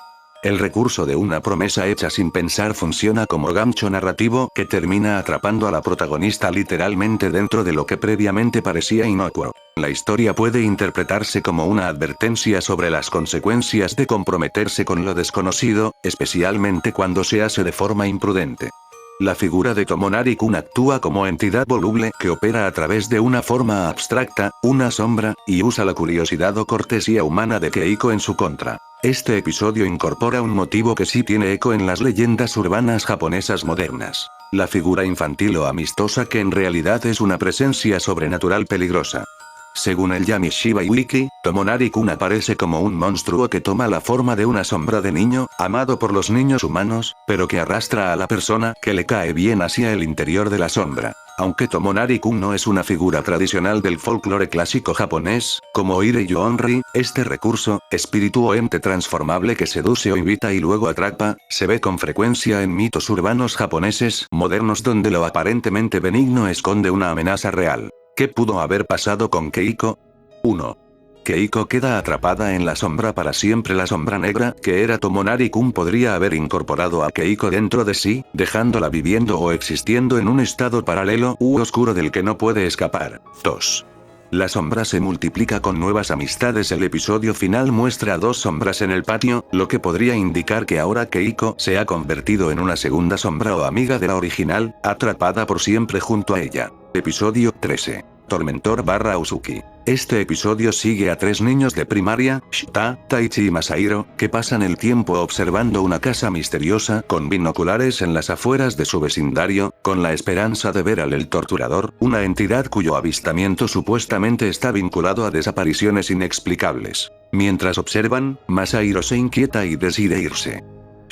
El recurso de una promesa hecha sin pensar funciona como gancho narrativo que termina atrapando a la protagonista literalmente dentro de lo que previamente parecía inocuo. La historia puede interpretarse como una advertencia sobre las consecuencias de comprometerse con lo desconocido, especialmente cuando se hace de forma imprudente. La figura de Tomonari-kun actúa como entidad voluble que opera a través de una forma abstracta, una sombra, y usa la curiosidad o cortesía humana de Keiko en su contra. Este episodio incorpora un motivo que sí tiene eco en las leyendas urbanas japonesas modernas. La figura infantil o amistosa que en realidad es una presencia sobrenatural peligrosa. Según el Yamishibai Wiki, Tomonari-kun aparece como un monstruo que toma la forma de una sombra de niño, amado por los niños humanos, pero que arrastra a la persona que le cae bien hacia el interior de la sombra. Aunque Tomonari-kun no es una figura tradicional del folclore clásico japonés, como Irei Onri, este recurso, espíritu o ente transformable que seduce o invita y luego atrapa, se ve con frecuencia en mitos urbanos japoneses modernos donde lo aparentemente benigno esconde una amenaza real. ¿Qué pudo haber pasado con Keiko? 1. Keiko queda atrapada en la sombra para siempre. La sombra negra, que era Tomonari-kun, podría haber incorporado a Keiko dentro de sí, dejándola viviendo o existiendo en un estado paralelo u oscuro del que no puede escapar. 2. La sombra se multiplica con nuevas amistades. El episodio final muestra a dos sombras en el patio, lo que podría indicar que ahora Keiko se ha convertido en una segunda sombra o amiga de la original, atrapada por siempre junto a ella. Episodio 13. Tormentor / Uzuki. Este episodio sigue a tres niños de primaria, Shita, Taichi y Masahiro, que pasan el tiempo observando una casa misteriosa con binoculares en las afueras de su vecindario, con la esperanza de ver al El Torturador, una entidad cuyo avistamiento supuestamente está vinculado a desapariciones inexplicables. Mientras observan, Masahiro se inquieta y decide irse.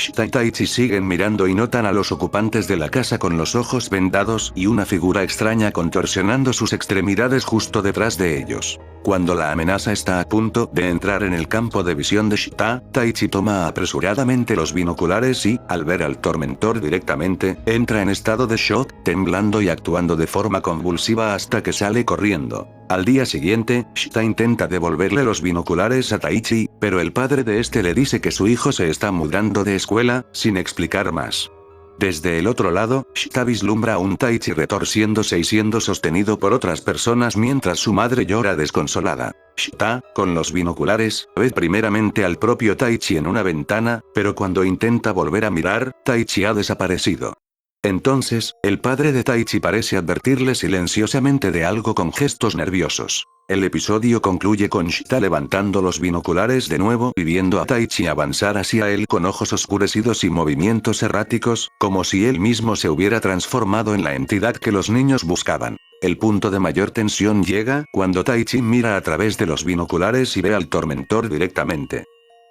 Shita y Taichi siguen mirando y notan a los ocupantes de la casa con los ojos vendados y una figura extraña contorsionando sus extremidades justo detrás de ellos. Cuando la amenaza está a punto de entrar en el campo de visión de Shita, Taichi toma apresuradamente los binoculares y, al ver al tormentor directamente, entra en estado de shock, temblando y actuando de forma convulsiva hasta que sale corriendo. Al día siguiente, Shita intenta devolverle los binoculares a Taichi, pero el padre de este le dice que su hijo se está mudando de escuela, sin explicar más. Desde el otro lado, Shita vislumbra a un Taichi retorciéndose y siendo sostenido por otras personas mientras su madre llora desconsolada. Shita, con los binoculares, ve primeramente al propio Taichi en una ventana, pero cuando intenta volver a mirar, Taichi ha desaparecido. Entonces, el padre de Taichi parece advertirle silenciosamente de algo con gestos nerviosos. El episodio concluye con Shita levantando los binoculares de nuevo y viendo a Taichi avanzar hacia él con ojos oscurecidos y movimientos erráticos, como si él mismo se hubiera transformado en la entidad que los niños buscaban. El punto de mayor tensión llega cuando Taichi mira a través de los binoculares y ve al tormentor directamente.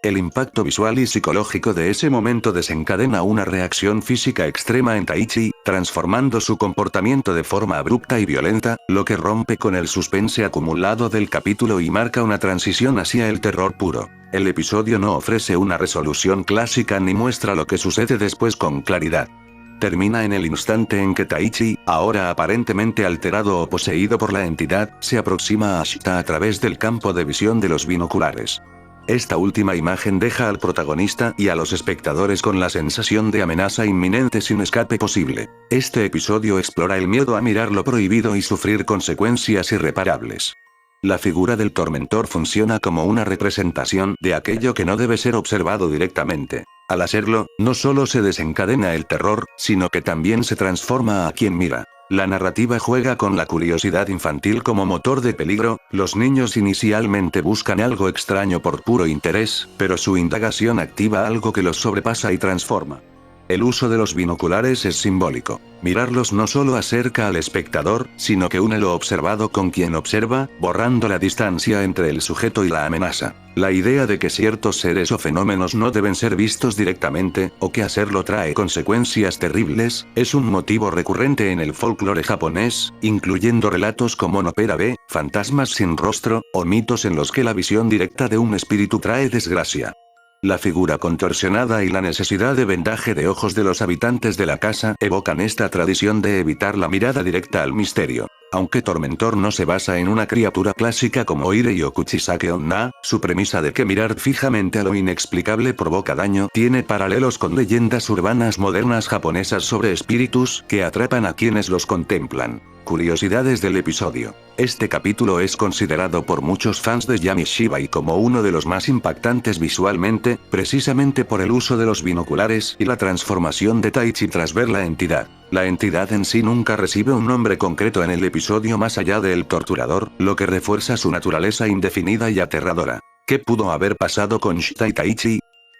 El impacto visual y psicológico de ese momento desencadena una reacción física extrema en Taichi, transformando su comportamiento de forma abrupta y violenta, lo que rompe con el suspense acumulado del capítulo y marca una transición hacia el terror puro. El episodio no ofrece una resolución clásica ni muestra lo que sucede después con claridad. Termina en el instante en que Taichi, ahora aparentemente alterado o poseído por la entidad, se aproxima a Ashita a través del campo de visión de los binoculares. Esta última imagen deja al protagonista y a los espectadores con la sensación de amenaza inminente sin escape posible. Este episodio explora el miedo a mirar lo prohibido y sufrir consecuencias irreparables. La figura del tormentor funciona como una representación de aquello que no debe ser observado directamente. Al hacerlo, no solo se desencadena el terror, sino que también se transforma a quien mira. La narrativa juega con la curiosidad infantil como motor de peligro, los niños inicialmente buscan algo extraño por puro interés, pero su indagación activa algo que los sobrepasa y transforma. El uso de los binoculares es simbólico. Mirarlos no solo acerca al espectador, sino que une lo observado con quien observa, borrando la distancia entre el sujeto y la amenaza. La idea de que ciertos seres o fenómenos no deben ser vistos directamente, o que hacerlo trae consecuencias terribles, es un motivo recurrente en el folclore japonés, incluyendo relatos como Nopera B, fantasmas sin rostro, o mitos en los que la visión directa de un espíritu trae desgracia. La figura contorsionada y la necesidad de vendaje de ojos de los habitantes de la casa evocan esta tradición de evitar la mirada directa al misterio. Aunque Tormentor no se basa en una criatura clásica como Irei o Kuchisake Onna, su premisa de que mirar fijamente a lo inexplicable provoca daño tiene paralelos con leyendas urbanas modernas japonesas sobre espíritus que atrapan a quienes los contemplan. Curiosidades del episodio. Este capítulo es considerado por muchos fans de Yamishibai como uno de los más impactantes visualmente, precisamente por el uso de los binoculares y la transformación de Taichi tras ver la entidad. La entidad en sí nunca recibe un nombre concreto en el episodio más allá del torturador, lo que refuerza su naturaleza indefinida y aterradora. ¿Qué pudo haber pasado con Shita y Taichi?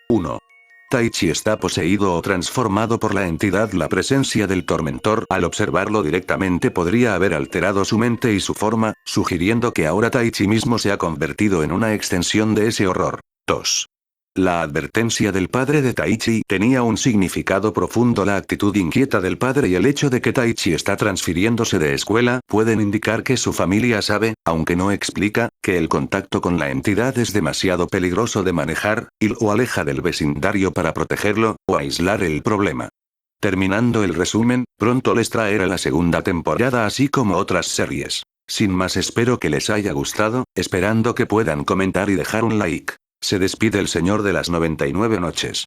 1. Taichi está poseído o transformado por la entidad. La presencia del tormentor al observarlo directamente podría haber alterado su mente y su forma, sugiriendo que ahora Taichi mismo se ha convertido en una extensión de ese horror. 2. La advertencia del padre de Taichi tenía un significado profundo. La actitud inquieta del padre y el hecho de que Taichi está transfiriéndose de escuela pueden indicar que su familia sabe, aunque no explica, que el contacto con la entidad es demasiado peligroso de manejar, y lo aleja del vecindario para protegerlo, o aislar el problema. Terminando el resumen, pronto les traerá la segunda temporada así como otras series. Sin más, espero que les haya gustado, esperando que puedan comentar y dejar un like. Se despide el señor de las 99 noches.